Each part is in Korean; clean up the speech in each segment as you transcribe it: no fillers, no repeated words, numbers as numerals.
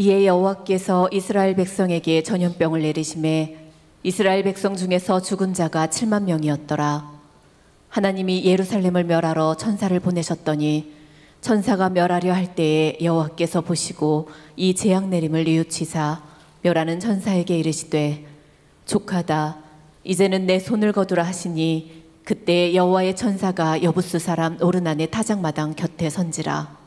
이에 여호와께서 이스라엘 백성에게 전염병을 내리심에 이스라엘 백성 중에서 죽은 자가 7만 명이었더라. 하나님이 예루살렘을 멸하러 천사를 보내셨더니 천사가 멸하려 할 때에 여호와께서 보시고 이 재앙 내림을 뉘우치사 멸하는 천사에게 이르시되 족하다, 이제는 내 손을 거두라 하시니 그때 여호와의 천사가 여부스 사람 오르난의 타작마당 곁에 선지라.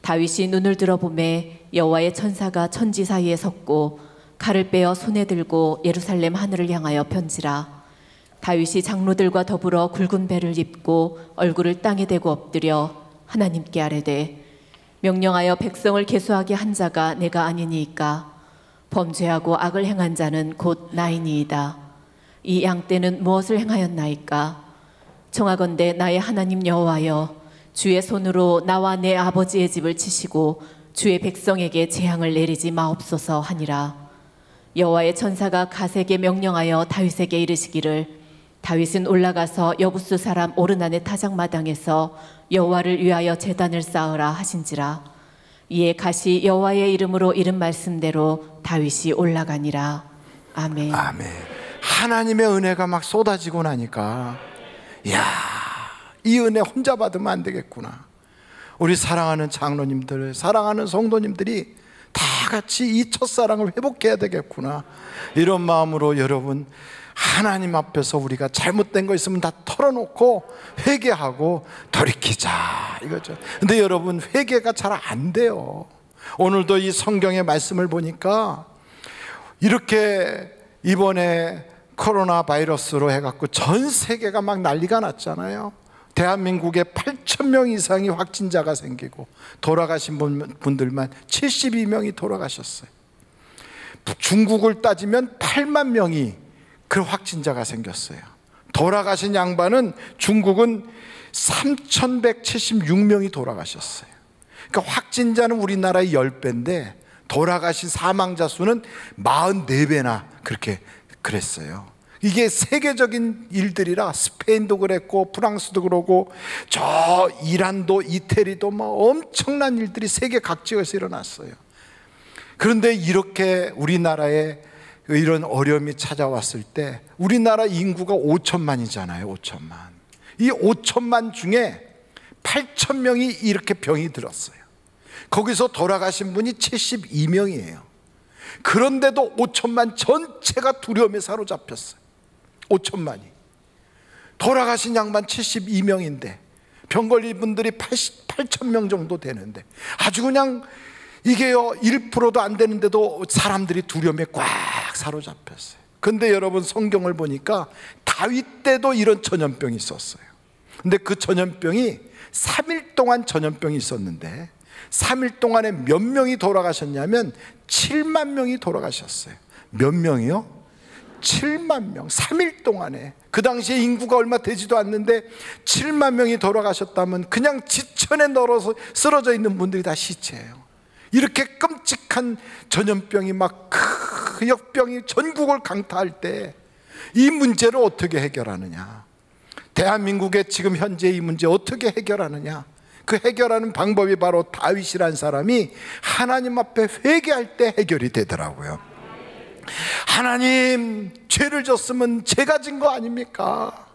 다윗이 눈을 들어보매 여호와의 천사가 천지 사이에 섰고 칼을 빼어 손에 들고 예루살렘 하늘을 향하여 편지라. 다윗이 장로들과 더불어 굵은 배를 입고 얼굴을 땅에 대고 엎드려 하나님께 아뢰되 명령하여 백성을 계수하게 한 자가 내가 아니니이까? 범죄하고 악을 행한 자는 곧 나이니이다. 이 양떼는 무엇을 행하였나이까? 청하건대 나의 하나님 여호와여, 주의 손으로 나와 내 아버지의 집을 치시고 주의 백성에게 재앙을 내리지 마옵소서 하니라. 여호와의 천사가 갓에게 명령하여 다윗에게 이르시기를 다윗은 올라가서 여부스 사람 오르난의 타작마당에서 여호와를 위하여 제단을 쌓으라 하신지라. 이에 갓이 여호와의 이름으로 이른 말씀대로 다윗이 올라가니라. 아멘. 아멘. 하나님의 은혜가 막 쏟아지고 나니까 이야, 이 은혜 혼자 받으면 안 되겠구나. 우리 사랑하는 장로님들, 사랑하는 성도님들이 다 같이 이 첫사랑을 회복해야 되겠구나, 이런 마음으로 여러분, 하나님 앞에서 우리가 잘못된 거 있으면 다 털어놓고 회개하고 돌이키자, 이거죠. 근데 여러분, 회개가 잘 안 돼요. 오늘도 이 성경의 말씀을 보니까 이렇게 이번에 코로나 바이러스로 해갖고 전 세계가 막 난리가 났잖아요. 대한민국에 8,000명 이상이 확진자가 생기고 돌아가신 분들만 72명이 돌아가셨어요. 중국을 따지면 8만 명이 그 확진자가 생겼어요. 돌아가신 양반은 중국은 3,176명이 돌아가셨어요. 그러니까 확진자는 우리나라의 10배인데 돌아가신 사망자 수는 44배나 그렇게 그랬어요. 이게 세계적인 일들이라 스페인도 그랬고 프랑스도 그러고 저 이란도 이태리도 뭐 엄청난 일들이 세계 각지에서 일어났어요. 그런데 이렇게 우리나라에 이런 어려움이 찾아왔을 때 우리나라 인구가 5천만이잖아요. 5천만. 이 5천만 중에 8,000명이 이렇게 병이 들었어요. 거기서 돌아가신 분이 72명이에요. 그런데도 5천만 전체가 두려움에 사로잡혔어요. 5천만이. 돌아가신 양반 72명인데 병 걸린 분들이 8,000명 정도 되는데 아주 그냥 이게요 1%도 안 되는데도 사람들이 두려움에 꽉 사로잡혔어요. 근데 여러분, 성경을 보니까 다윗 때도 이런 전염병이 있었어요. 근데 그 전염병이 3일 동안 전염병이 있었는데 3일 동안에 몇 명이 돌아가셨냐면 7만 명이 돌아가셨어요. 몇 명이요? 7만 명. 3일 동안에. 그 당시에 인구가 얼마 되지도 않는데 7만 명이 돌아가셨다면 그냥 지천에 널어서 쓰러져 있는 분들이 다 시체예요. 이렇게 끔찍한 전염병이 막 그 역병이 전국을 강타할 때 이 문제를 어떻게 해결하느냐, 대한민국의 지금 현재 이 문제 어떻게 해결하느냐, 그 해결하는 방법이 바로 다윗이라는 사람이 하나님 앞에 회개할 때 해결이 되더라고요. 하나님, 죄를 졌으면 제가 진 거 아닙니까?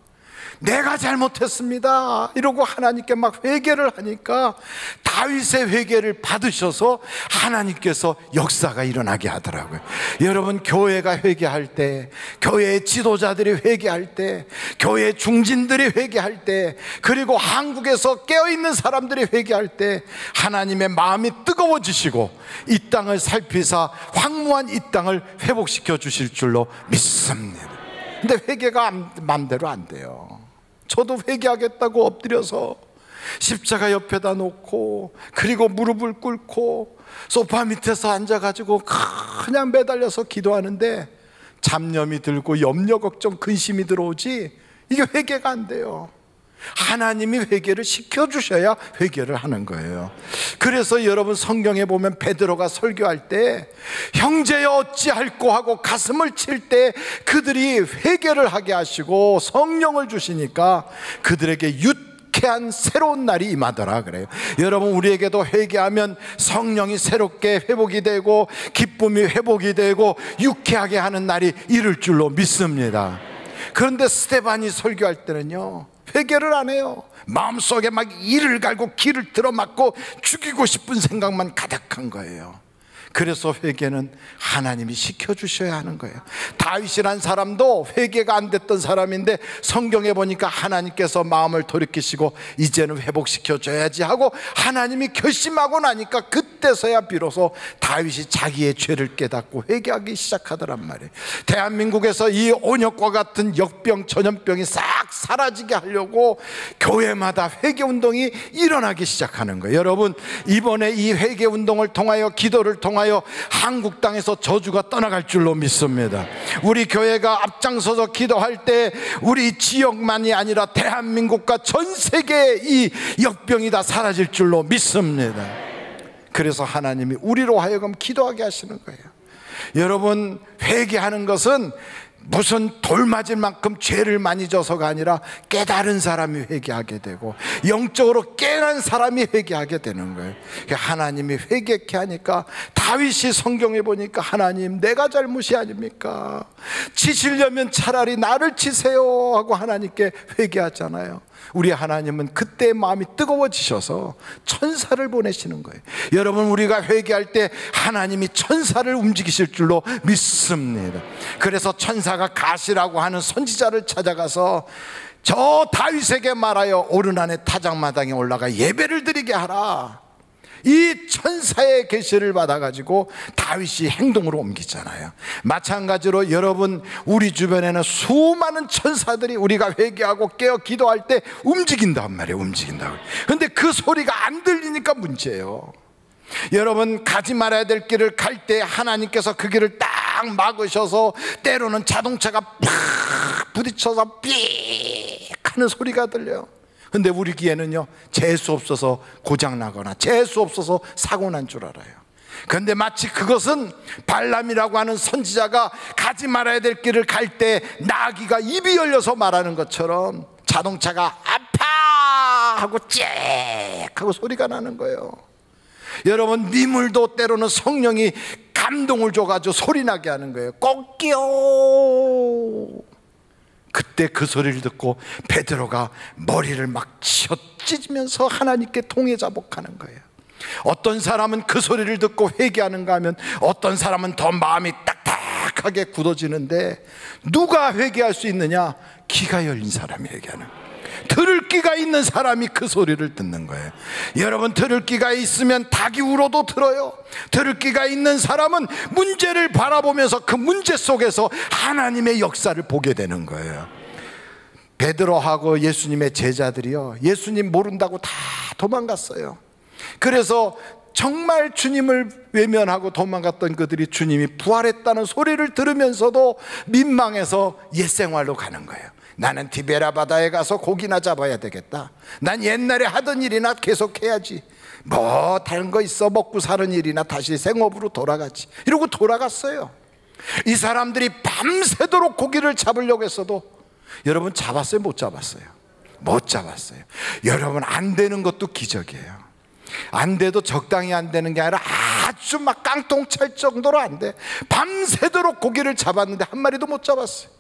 내가 잘못했습니다 이러고 하나님께 막 회개를 하니까 다윗의 회개를 받으셔서 하나님께서 역사가 일어나게 하더라고요. 여러분, 교회가 회개할 때, 교회의 지도자들이 회개할 때, 교회의 중진들이 회개할 때, 그리고 한국에서 깨어있는 사람들이 회개할 때 하나님의 마음이 뜨거워지시고 이 땅을 살피사 황무한 이 땅을 회복시켜 주실 줄로 믿습니다. 근데 회개가 마음대로 안 돼요. 저도 회개하겠다고 엎드려서 십자가 옆에다 놓고 그리고 무릎을 꿇고 소파 밑에서 앉아가지고 그냥 매달려서 기도하는데 잡념이 들고 염려, 걱정, 근심이 들어오지 이게 회개가 안 돼요. 하나님이 회개를 시켜주셔야 회개를 하는 거예요. 그래서 여러분, 성경에 보면 베드로가 설교할 때 형제여 어찌할꼬 하고 가슴을 칠 때 그들이 회개를 하게 하시고 성령을 주시니까 그들에게 유쾌한 새로운 날이 임하더라 그래요. 여러분, 우리에게도 회개하면 성령이 새롭게 회복이 되고 기쁨이 회복이 되고 유쾌하게 하는 날이 이를 줄로 믿습니다. 그런데 스데반이 설교할 때는요, 회개를 안 해요. 마음속에 막 이를 갈고 기를 들어맞고 죽이고 싶은 생각만 가득한 거예요. 그래서 회개는 하나님이 시켜주셔야 하는 거예요. 다윗이란 사람도 회개가 안 됐던 사람인데 성경에 보니까 하나님께서 마음을 돌이키시고 이제는 회복시켜줘야지 하고 하나님이 결심하고 나니까 그때서야 비로소 다윗이 자기의 죄를 깨닫고 회개하기 시작하더란 말이에요. 대한민국에서 이 온역과 같은 역병, 전염병이 싹 사라지게 하려고 교회마다 회개운동이 일어나기 시작하는 거예요. 여러분, 이번에 이 회개운동을 통하여, 기도를 통하여 한국 땅에서 저주가 떠나갈 줄로 믿습니다. 우리 교회가 앞장서서 기도할 때 우리 지역만이 아니라 대한민국과 전 세계의 이 역병이 다 사라질 줄로 믿습니다. 그래서 하나님이 우리로 하여금 기도하게 하시는 거예요. 여러분, 회개하는 것은 무슨 돌 맞을 만큼 죄를 많이 져서가 아니라 깨달은 사람이 회개하게 되고 영적으로 깨난 사람이 회개하게 되는 거예요. 하나님이 회개케 하니까 다윗이 성경에 보니까 하나님, 내가 잘못이 아닙니까? 치시려면 차라리 나를 치세요 하고 하나님께 회개하잖아요. 우리 하나님은 그때 마음이 뜨거워지셔서 천사를 보내시는 거예요. 여러분, 우리가 회개할 때 하나님이 천사를 움직이실 줄로 믿습니다. 그래서 천사가 가시라고 하는 선지자를 찾아가서 저 다윗에게 말하여 오르난의 타작마당에 올라가 예배를 드리게 하라. 이 천사의 계시를 받아가지고 다윗이 행동으로 옮기잖아요. 마찬가지로 여러분, 우리 주변에는 수많은 천사들이 우리가 회개하고 깨어 기도할 때 움직인단 말이에요. 움직인다고. 근데 그 소리가 안 들리니까 문제예요. 여러분, 가지 말아야 될 길을 갈 때 하나님께서 그 길을 딱 막으셔서 때로는 자동차가 팍 부딪혀서 삑 하는 소리가 들려요. 근데 우리 귀에는요, 재수 없어서 고장나거나 재수 없어서 사고 난 줄 알아요. 그런데 마치 그것은 발람이라고 하는 선지자가 가지 말아야 될 길을 갈 때 나귀가 입이 열려서 말하는 것처럼 자동차가 아파 하고 쨍 하고 소리가 나는 거예요. 여러분, 미물도 때로는 성령이 감동을 줘가지고 소리나게 하는 거예요. 꼭끼요. 그때 그 소리를 듣고 베드로가 머리를 막 찢으면서 하나님께 통회자복하는 거예요. 어떤 사람은 그 소리를 듣고 회개하는가 하면 어떤 사람은 더 마음이 딱딱하게 굳어지는데, 누가 회개할 수 있느냐? 귀가 열린 사람이 회개하는 거예요. 들을 귀가 있는 사람이 그 소리를 듣는 거예요. 여러분, 들을 귀가 있으면 닭이 울어도 들어요. 들을 귀가 있는 사람은 문제를 바라보면서 그 문제 속에서 하나님의 역사를 보게 되는 거예요. 베드로하고 예수님의 제자들이요, 예수님 모른다고 다 도망갔어요. 그래서 정말 주님을 외면하고 도망갔던 그들이 주님이 부활했다는 소리를 들으면서도 민망해서 옛생활로 가는 거예요. 나는 디베라 바다에 가서 고기나 잡아야 되겠다. 난 옛날에 하던 일이나 계속해야지. 뭐 다른 거 있어, 먹고 사는 일이나 다시 생업으로 돌아가지. 이러고 돌아갔어요. 이 사람들이 밤새도록 고기를 잡으려고 했어도 여러분, 잡았어요? 못 잡았어요? 못 잡았어요. 여러분, 안 되는 것도 기적이에요. 안 돼도 적당히 안 되는 게 아니라 아주 막 깡통 찰 정도로 안 돼. 밤새도록 고기를 잡았는데 한 마리도 못 잡았어요.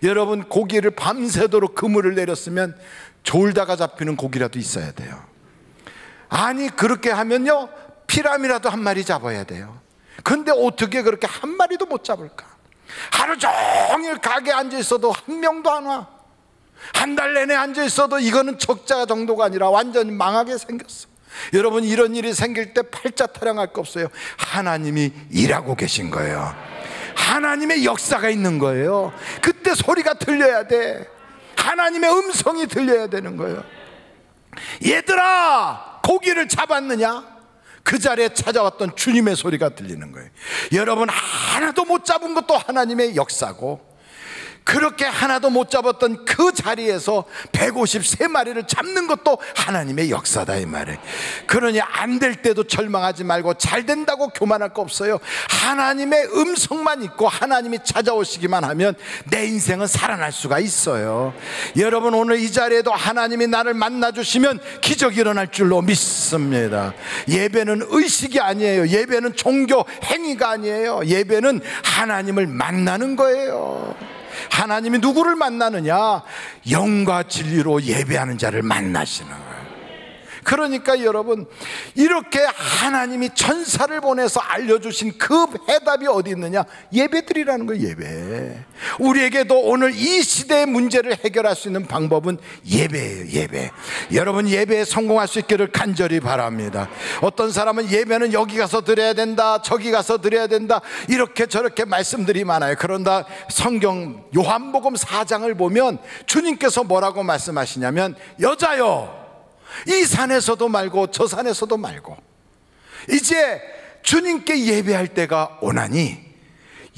여러분, 고기를 밤새도록 그물을 내렸으면 졸다가 잡히는 고기라도 있어야 돼요. 아니, 그렇게 하면요, 피라미라도 한 마리 잡아야 돼요. 근데 어떻게 그렇게 한 마리도 못 잡을까? 하루 종일 가게에 앉아 있어도 한 명도 안 와. 한 달 내내 앉아 있어도 이거는 적자 정도가 아니라 완전히 망하게 생겼어. 여러분, 이런 일이 생길 때 팔자 타령할 거 없어요. 하나님이 일하고 계신 거예요. 하나님의 역사가 있는 거예요. 그때 소리가 들려야 돼. 하나님의 음성이 들려야 되는 거예요. 얘들아, 고기를 잡았느냐? 그 자리에 찾아왔던 주님의 소리가 들리는 거예요. 여러분, 하나도 못 잡은 것도 하나님의 역사고, 그렇게 하나도 못 잡았던 그 자리에서 153마리를 잡는 것도 하나님의 역사다 이 말이에요. 그러니 안 될 때도 절망하지 말고 잘 된다고 교만할 거 없어요. 하나님의 음성만 있고 하나님이 찾아오시기만 하면 내 인생은 살아날 수가 있어요. 여러분, 오늘 이 자리에도 하나님이 나를 만나주시면 기적이 일어날 줄로 믿습니다. 예배는 의식이 아니에요. 예배는 종교 행위가 아니에요. 예배는 하나님을 만나는 거예요. 하나님이 누구를 만나느냐? 영과 진리로 예배하는 자를 만나시는 거예요. 그러니까 여러분, 이렇게 하나님이 천사를 보내서 알려주신 그 해답이 어디 있느냐? 예배드리라는 거예요. 예배. 우리에게도 오늘 이 시대의 문제를 해결할 수 있는 방법은 예배예요. 예배. 여러분, 예배에 성공할 수 있기를 간절히 바랍니다. 어떤 사람은 예배는 여기 가서 드려야 된다, 저기 가서 드려야 된다, 이렇게 저렇게 말씀들이 많아요. 그런다 성경 요한복음 4장을 보면 주님께서 뭐라고 말씀하시냐면, 여자여, 이 산에서도 말고 저 산에서도 말고 이제 주님께 예배할 때가 오나니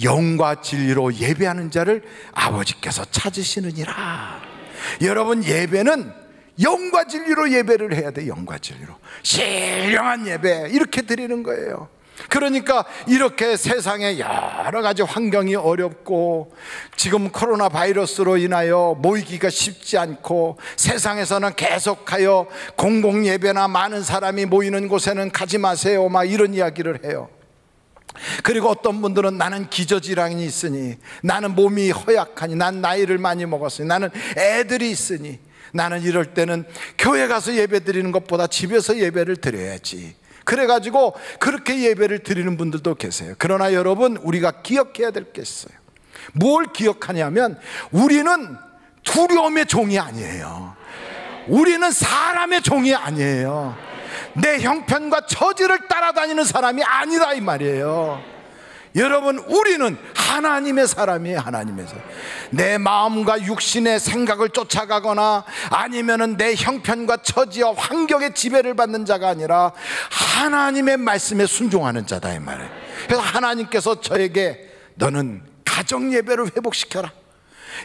영과 진리로 예배하는 자를 아버지께서 찾으시느니라. 여러분, 예배는 영과 진리로 예배를 해야 돼. 영과 진리로 신령한 예배, 이렇게 드리는 거예요. 그러니까 이렇게 세상에 여러 가지 환경이 어렵고 지금 코로나 바이러스로 인하여 모이기가 쉽지 않고 세상에서는 계속하여 공공 예배나 많은 사람이 모이는 곳에는 가지 마세요, 막 이런 이야기를 해요. 그리고 어떤 분들은 나는 기저질환이 있으니, 나는 몸이 허약하니, 난 나이를 많이 먹었으니, 나는 애들이 있으니, 나는 이럴 때는 교회 가서 예배 드리는 것보다 집에서 예배를 드려야지, 그래가지고 그렇게 예배를 드리는 분들도 계세요. 그러나 여러분, 우리가 기억해야 될 게 있어요. 뭘 기억하냐면, 우리는 두려움의 종이 아니에요. 우리는 사람의 종이 아니에요. 내 형편과 처지를 따라다니는 사람이 아니라 이 말이에요. 여러분, 우리는 하나님의 사람이에요. 하나님의 사람. 내 마음과 육신의 생각을 쫓아가거나 아니면은 내 형편과 처지와 환경의 지배를 받는 자가 아니라 하나님의 말씀에 순종하는 자다 이 말이에요. 그래서 하나님께서 저에게 너는 가정 예배를 회복시켜라.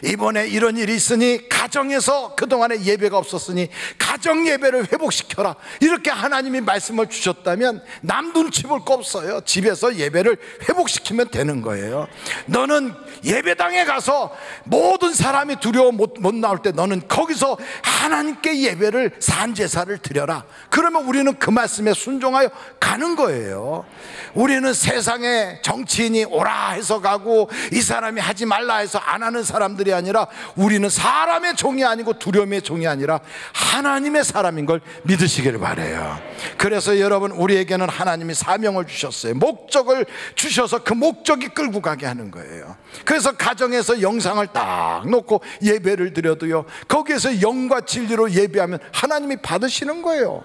이번에 이런 일이 있으니 가정에서 그동안에 예배가 없었으니 가정 예배를 회복시켜라, 이렇게 하나님이 말씀을 주셨다면 남 눈치 볼 거 없어요. 집에서 예배를 회복시키면 되는 거예요. 너는 예배당에 가서 모든 사람이 두려워 못 나올 때 너는 거기서 하나님께 예배를 산제사를 드려라. 그러면 우리는 그 말씀에 순종하여 가는 거예요. 우리는 세상에 정치인이 오라 해서 가고 이 사람이 하지 말라 해서 안 하는 사람들이 아니라, 우리는 사람의 종이 아니고 두려움의 종이 아니라 하나님의 사람인 걸 믿으시기를 바라요. 그래서 여러분, 우리에게는 하나님이 사명을 주셨어요. 목적을 주셔서 그 목적이 끌고 가게 하는 거예요. 그래서 가정에서 영상을 딱 놓고 예배를 드려도요, 거기에서 영과 진리로 예배하면 하나님이 받으시는 거예요.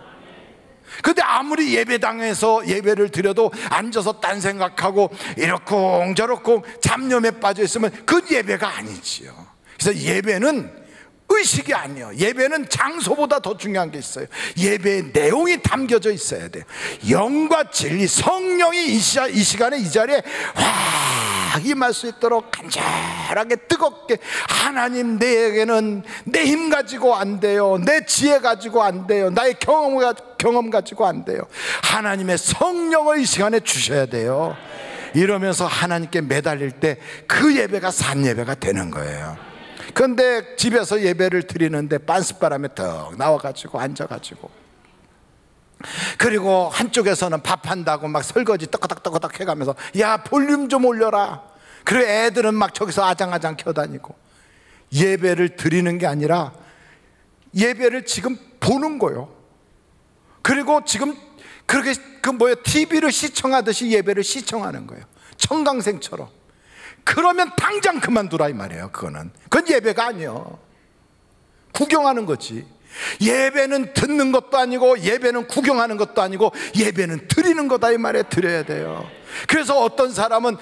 근데 아무리 예배당에서 예배를 드려도 앉아서 딴 생각하고 이렇쿵저렇쿵 잡념에 빠져 있으면 그 예배가 아니지요. 그래서 예배는 의식이 아니에요. 예배는 장소보다 더 중요한 게 있어요. 예배의 내용이 담겨져 있어야 돼요. 영과 진리, 성령이 이 시간에 이 자리에 확 임할 수 있도록 간절하게 뜨겁게, 하나님, 내에게는 내 힘 가지고 안 돼요, 내 지혜 가지고 안 돼요, 나의 경험 가지고 안 돼요. 하나님의 성령을 이 시간에 주셔야 돼요. 이러면서 하나님께 매달릴 때 그 예배가 산 예배가 되는 거예요. 그런데 집에서 예배를 드리는데 빤스바람에 턱 나와가지고 앉아가지고, 그리고 한쪽에서는 밥한다고 막 설거지 떡거덕 해가면서 야 볼륨 좀 올려라. 그리고 애들은 막 저기서 아장아장 켜다니고, 예배를 드리는 게 아니라 예배를 지금 보는 거요. 그리고 지금 그렇게 TV를 시청하듯이 예배를 시청하는 거예요. 청강생처럼. 그러면 당장 그만두라 이 말이에요. 그건 예배가 아니에요. 구경하는 거지. 예배는 듣는 것도 아니고, 예배는 구경하는 것도 아니고, 예배는 드리는 거다 이 말이에요. 드려야 돼요. 그래서 어떤 사람은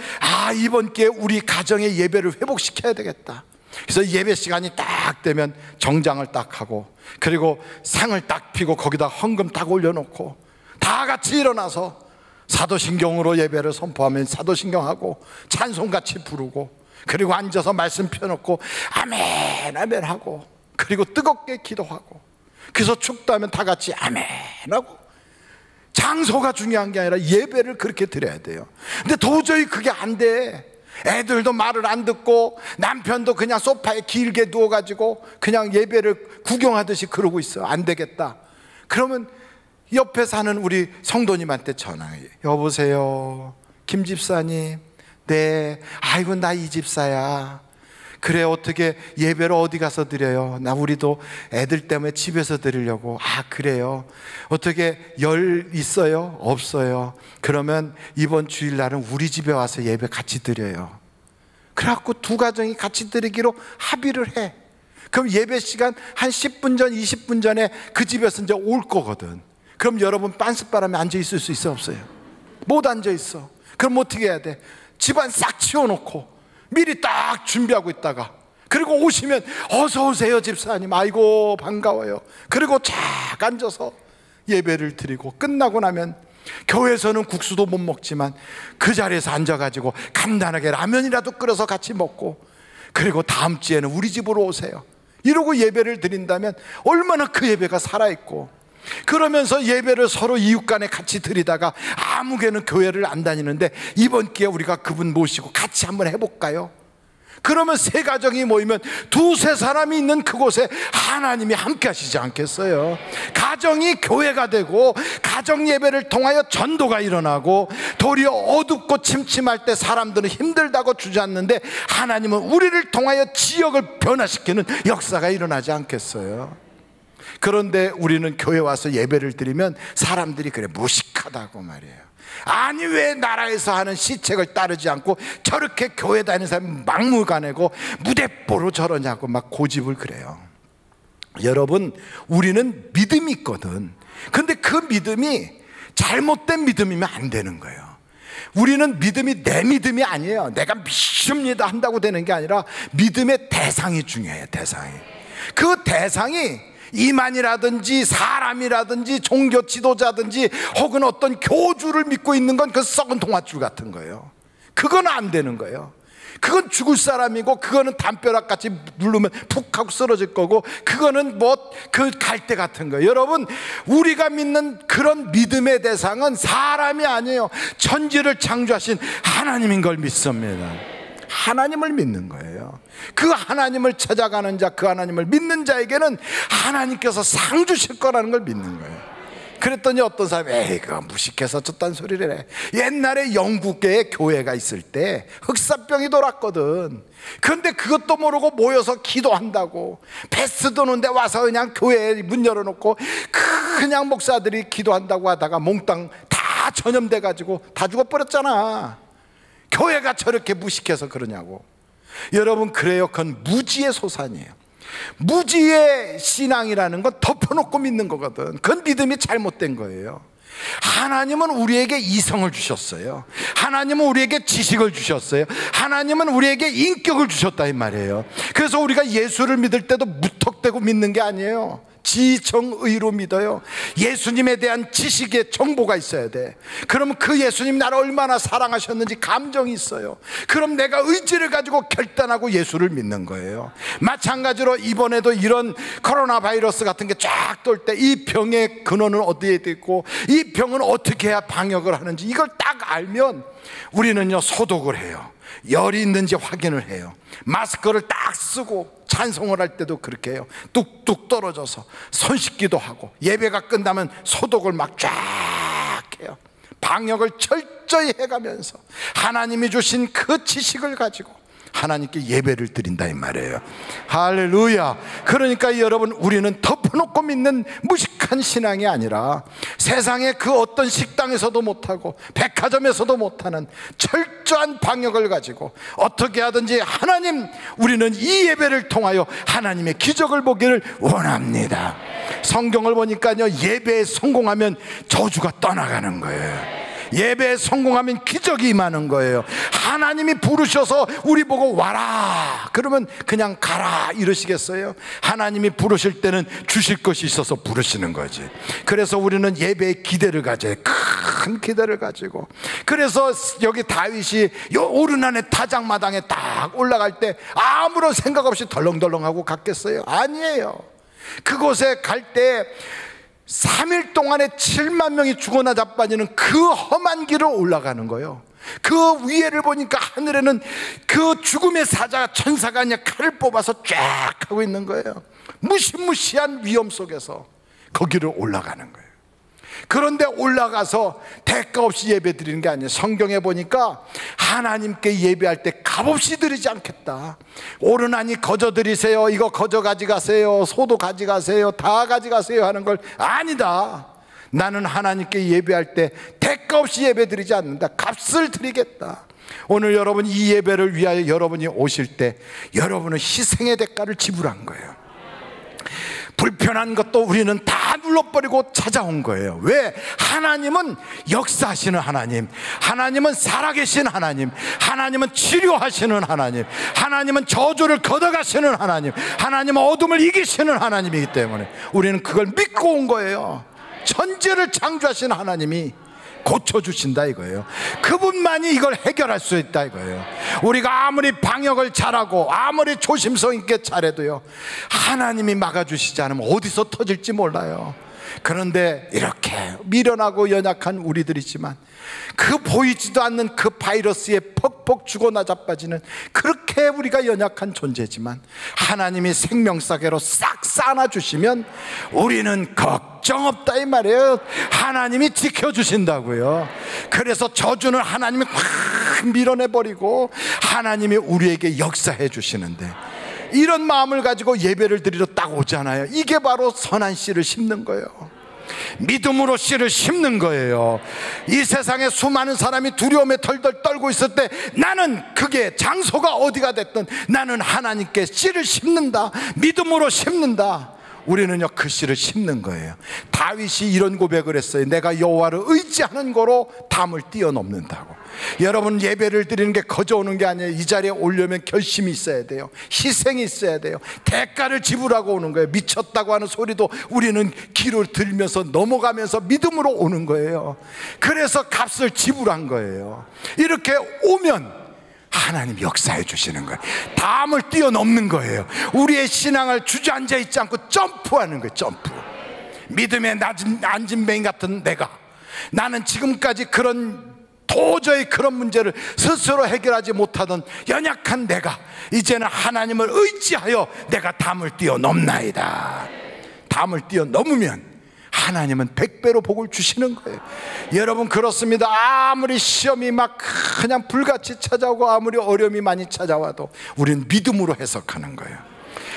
이번 기회에 우리 가정의 예배를 회복시켜야 되겠다. 그래서 예배 시간이 딱 되면 정장을 딱 하고, 그리고 상을 딱 피고 거기다 헌금 딱 올려놓고 다 같이 일어나서 사도신경으로 예배를 선포하면 사도신경하고 찬송같이 부르고, 그리고 앉아서 말씀 펴놓고 아멘 아멘 하고, 그리고 뜨겁게 기도하고, 그래서 축도하면 다 같이 아멘 하고. 장소가 중요한 게 아니라 예배를 그렇게 드려야 돼요. 근데 도저히 그게 안 돼. 애들도 말을 안 듣고 남편도 그냥 소파에 길게 누워가지고 그냥 예배를 구경하듯이 그러고 있어. 안 되겠다. 그러면 옆에 사는 우리 성도님한테 전화해. 여보세요, 김 집사님. 네. 아이고 나 이 집사야. 그래, 어떻게 예배를 어디 가서 드려요? 나 우리도 애들 때문에 집에서 드리려고. 아 그래요? 어떻게 열 있어요? 없어요. 그러면 이번 주일날은 우리 집에 와서 예배 같이 드려요. 그래갖고 두 가정이 같이 드리기로 합의를 해. 그럼 예배 시간 한 10분 전 20분 전에 그 집에서 이제 올 거거든. 그럼 여러분 빤스바람에 앉아 있을 수 있어 없어요? 못 앉아 있어. 그럼 어떻게 해야 돼? 집안 싹 치워놓고 미리 딱 준비하고 있다가, 그리고 오시면 어서 오세요 집사님, 아이고 반가워요. 그리고 쫙 앉아서 예배를 드리고 끝나고 나면 교회에서는 국수도 못 먹지만 그 자리에서 앉아가지고 간단하게 라면이라도 끓여서 같이 먹고, 그리고 다음 주에는 우리 집으로 오세요 이러고 예배를 드린다면 얼마나 그 예배가 살아있고, 그러면서 예배를 서로 이웃 간에 같이 드리다가 아무개는 교회를 안 다니는데 이번 기회에 우리가 그분 모시고 같이 한번 해볼까요? 그러면 세 가정이 모이면 두세 사람이 있는 그곳에 하나님이 함께 하시지 않겠어요? 가정이 교회가 되고 가정 예배를 통하여 전도가 일어나고, 도리어 어둡고 침침할 때 사람들은 힘들다고 주저앉는데 하나님은 우리를 통하여 지역을 변화시키는 역사가 일어나지 않겠어요? 그런데 우리는 교회 와서 예배를 드리면 사람들이 그래 무식하다고 말이에요. 아니 왜 나라에서 하는 시책을 따르지 않고 저렇게 교회 다니는 사람이 막무가내고 무대뽀로 저러냐고 막 고집을 그래요. 여러분, 우리는 믿음이 있거든. 근데 그 믿음이 잘못된 믿음이면 안 되는 거예요. 우리는 믿음이 내 믿음이 아니에요. 내가 믿습니다 한다고 되는 게 아니라 믿음의 대상이 중요해요. 대상이. 그 대상이 이만이라든지 사람이라든지 종교 지도자든지 혹은 어떤 교주를 믿고 있는 건 그 썩은 동아줄 같은 거예요. 그건 안 되는 거예요. 그건 죽을 사람이고, 그거는 담벼락같이 누르면 푹 하고 쓰러질 거고, 그거는 뭐 그 갈대 같은 거예요. 여러분, 우리가 믿는 그런 믿음의 대상은 사람이 아니에요. 천지를 창조하신 하나님인 걸 믿습니다. 하나님을 믿는 거예요. 그 하나님을 찾아가는 자, 그 하나님을 믿는 자에게는 하나님께서 상 주실 거라는 걸 믿는 거예요. 그랬더니 어떤 사람이 에이 그거 무식해서 저딴 소리를 해. 옛날에 영국계에 교회가 있을 때 흑사병이 돌았거든. 그런데 그것도 모르고 모여서 기도한다고, 패스 도는데 와서 그냥 교회에 문 열어놓고 그냥 목사들이 기도한다고 하다가 몽땅 다 전염돼 가지고 다 죽어버렸잖아. 교회가 저렇게 무식해서 그러냐고. 여러분, 그래요. 그건 무지의 소산이에요. 무지의 신앙이라는 건 덮어놓고 믿는 거거든. 그건 믿음이 잘못된 거예요. 하나님은 우리에게 이성을 주셨어요. 하나님은 우리에게 지식을 주셨어요. 하나님은 우리에게 인격을 주셨다 이 말이에요. 그래서 우리가 예수를 믿을 때도 무턱대고 믿는 게 아니에요. 지정의로 믿어요. 예수님에 대한 지식의 정보가 있어야 돼. 그러면 그 예수님이 나를 얼마나 사랑하셨는지 감정이 있어요. 그럼 내가 의지를 가지고 결단하고 예수를 믿는 거예요. 마찬가지로 이번에도 이런 코로나 바이러스 같은 게 쫙 돌 때 이 병의 근원은 어디에 있고 이 병은 어떻게 해야 방역을 하는지 이걸 딱 알면 우리는요 소독을 해요. 열이 있는지 확인을 해요. 마스크를 딱 쓰고 찬송을 할 때도 그렇게 해요. 뚝뚝 떨어져서 손 씻기도 하고, 예배가 끝나면 소독을 막 쫙 해요. 방역을 철저히 해가면서 하나님이 주신 그 지식을 가지고 하나님께 예배를 드린다 이 말이에요. 할렐루야. 그러니까 여러분, 우리는 덮어놓고 믿는 무식한 신앙이 아니라 세상의 그 어떤 식당에서도 못하고 백화점에서도 못하는 철저한 방역을 가지고 어떻게 하든지 하나님, 우리는 이 예배를 통하여 하나님의 기적을 보기를 원합니다. 성경을 보니까요, 예배에 성공하면 저주가 떠나가는 거예요. 예배에 성공하면 기적이 임하는 거예요. 하나님이 부르셔서 우리 보고 와라 그러면 그냥 가라 이러시겠어요? 하나님이 부르실 때는 주실 것이 있어서 부르시는 거지. 그래서 우리는 예배에 기대를 가져요. 큰 기대를 가지고. 그래서 여기 다윗이 요 오르난의 타작마당에 딱 올라갈 때 아무런 생각 없이 덜렁덜렁하고 갔겠어요? 아니에요. 그곳에 갈 때 3일 동안에 7만 명이 죽어나 자빠지는 그 험한 길을 올라가는 거예요. 그 위에를 보니까 하늘에는 그 죽음의 사자가, 천사가 그냥 칼을 뽑아서 쫙 하고 있는 거예요. 무시무시한 위험 속에서 거기를 올라가는 거예요. 그런데 올라가서 대가 없이 예배 드리는 게 아니에요. 성경에 보니까 하나님께 예배할 때 값없이 드리지 않겠다. 오르나니 거저 드리세요, 이거 거저 가져가세요, 소도 가져가세요, 다 가져가세요 하는 걸 아니다. 나는 하나님께 예배할 때 대가 없이 예배 드리지 않는다. 값을 드리겠다. 오늘 여러분 이 예배를 위하여 여러분이 오실 때 여러분은 희생의 대가를 지불한 거예요. 불편한 것도 우리는 다 눌러버리고 찾아온 거예요. 왜? 하나님은 역사하시는 하나님, 하나님은 살아계신 하나님, 하나님은 치료하시는 하나님, 하나님은 저주를 걷어가시는 하나님, 하나님은 어둠을 이기시는 하나님이기 때문에 우리는 그걸 믿고 온 거예요. 천지를 창조하신 하나님이 고쳐주신다 이거예요. 그분만이 이걸 해결할 수 있다 이거예요. 우리가 아무리 방역을 잘하고 아무리 조심성 있게 잘해도요, 하나님이 막아주시지 않으면 어디서 터질지 몰라요. 그런데 이렇게 미련하고 연약한 우리들이지만 그 보이지도 않는 그 바이러스에 퍽퍽 죽어나 자빠지는 그렇게 우리가 연약한 존재지만 하나님이 생명사계로 싹 쌓아주시면 우리는 걱정 없다 이 말이에요. 하나님이 지켜주신다고요. 그래서 저주는 하나님이 확 밀어내버리고 하나님이 우리에게 역사해 주시는데, 이런 마음을 가지고 예배를 드리러 딱 오잖아요. 이게 바로 선한 씨를 심는 거예요. 믿음으로 씨를 심는 거예요. 이 세상에 수많은 사람이 두려움에 덜덜 떨고 있을 때 나는 그게 장소가 어디가 됐든 나는 하나님께 씨를 심는다. 믿음으로 심는다. 우리는요 그 씨를 심는 거예요. 다윗이 이런 고백을 했어요. 내가 여호와를 의지하는 거로 담을 뛰어넘는다고. 여러분 예배를 드리는 게 거저 오는 게 아니에요. 이 자리에 오려면 결심이 있어야 돼요. 희생이 있어야 돼요. 대가를 지불하고 오는 거예요. 미쳤다고 하는 소리도 우리는 귀를 들면서 넘어가면서 믿음으로 오는 거예요. 그래서 값을 지불한 거예요. 이렇게 오면 하나님 역사해 주시는 거예요. 담을 뛰어넘는 거예요. 우리의 신앙을 주저앉아 있지 않고 점프하는 거예요. 점프. 믿음의 안진뱅이 같은 내가, 나는 지금까지 도저히 그런 문제를 스스로 해결하지 못하던 연약한 내가 이제는 하나님을 의지하여 내가 담을 뛰어넘나이다. 담을 뛰어넘으면 하나님은 100배로 복을 주시는 거예요. 여러분 그렇습니다. 아무리 시험이 막 그냥 불같이 찾아오고 아무리 어려움이 많이 찾아와도 우리는 믿음으로 해석하는 거예요.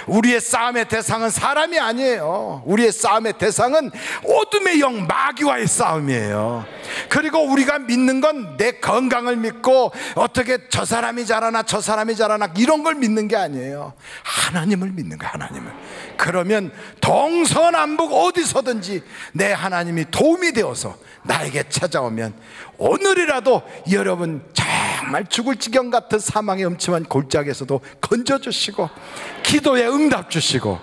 우리의 싸움의 대상은 사람이 아니에요. 우리의 싸움의 대상은 어둠의 영 마귀와의 싸움이에요. 그리고 우리가 믿는 건 내 건강을 믿고 어떻게 저 사람이 잘하나 저 사람이 잘하나 이런 걸 믿는 게 아니에요. 하나님을 믿는 거예요. 하나님을. 그러면 동서남북 어디서든지 내 하나님이 도움이 되어서 나에게 찾아오면 오늘이라도 여러분 정말 죽을 지경 같은 사망의 음침한 골짜기에서도 건져주시고 기도에 응답 주시고,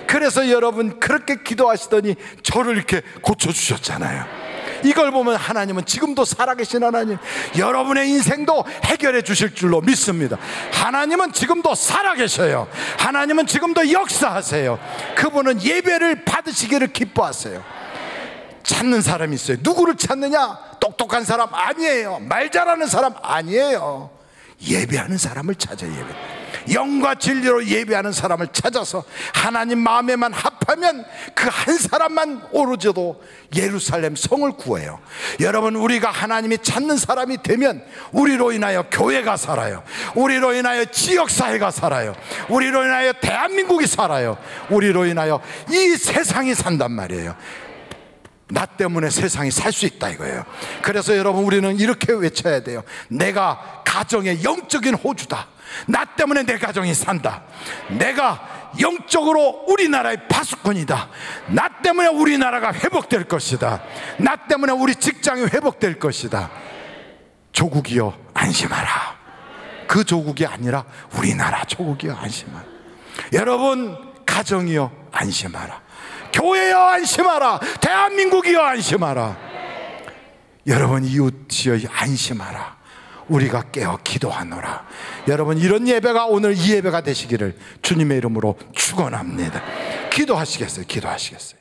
그래서 여러분 그렇게 기도하시더니 저를 이렇게 고쳐주셨잖아요. 이걸 보면 하나님은 지금도 살아계신 하나님, 여러분의 인생도 해결해 주실 줄로 믿습니다. 하나님은 지금도 살아계셔요. 하나님은 지금도 역사하세요. 그분은 예배를 받으시기를 기뻐하세요. 찾는 사람이 있어요. 누구를 찾느냐? 똑똑한 사람 아니에요. 말 잘하는 사람 아니에요. 예배하는 사람을 찾아요. 영과 진리로 예배하는 사람을 찾아서 하나님 마음에만 합하면 그 한 사람만 오로지도 예루살렘 성을 구해요. 여러분 우리가 하나님이 찾는 사람이 되면 우리로 인하여 교회가 살아요. 우리로 인하여 지역사회가 살아요. 우리로 인하여 대한민국이 살아요. 우리로 인하여 이 세상이 산단 말이에요. 나 때문에 세상이 살 수 있다 이거예요. 그래서 여러분 우리는 이렇게 외쳐야 돼요. 내가 가정의 영적인 호주다. 나 때문에 내 가정이 산다. 내가 영적으로 우리나라의 파수꾼이다. 나 때문에 우리나라가 회복될 것이다. 나 때문에 우리 직장이 회복될 것이다. 조국이여 안심하라. 그 조국이 아니라 우리나라 조국이여 안심하라. 여러분 가정이여 안심하라. 교회여 안심하라. 대한민국이여 안심하라. 여러분 이웃이여 안심하라. 우리가 깨어 기도하노라. 여러분 이런 예배가 오늘 이 예배가 되시기를 주님의 이름으로 축원합니다. 기도하시겠어요? 기도하시겠어요?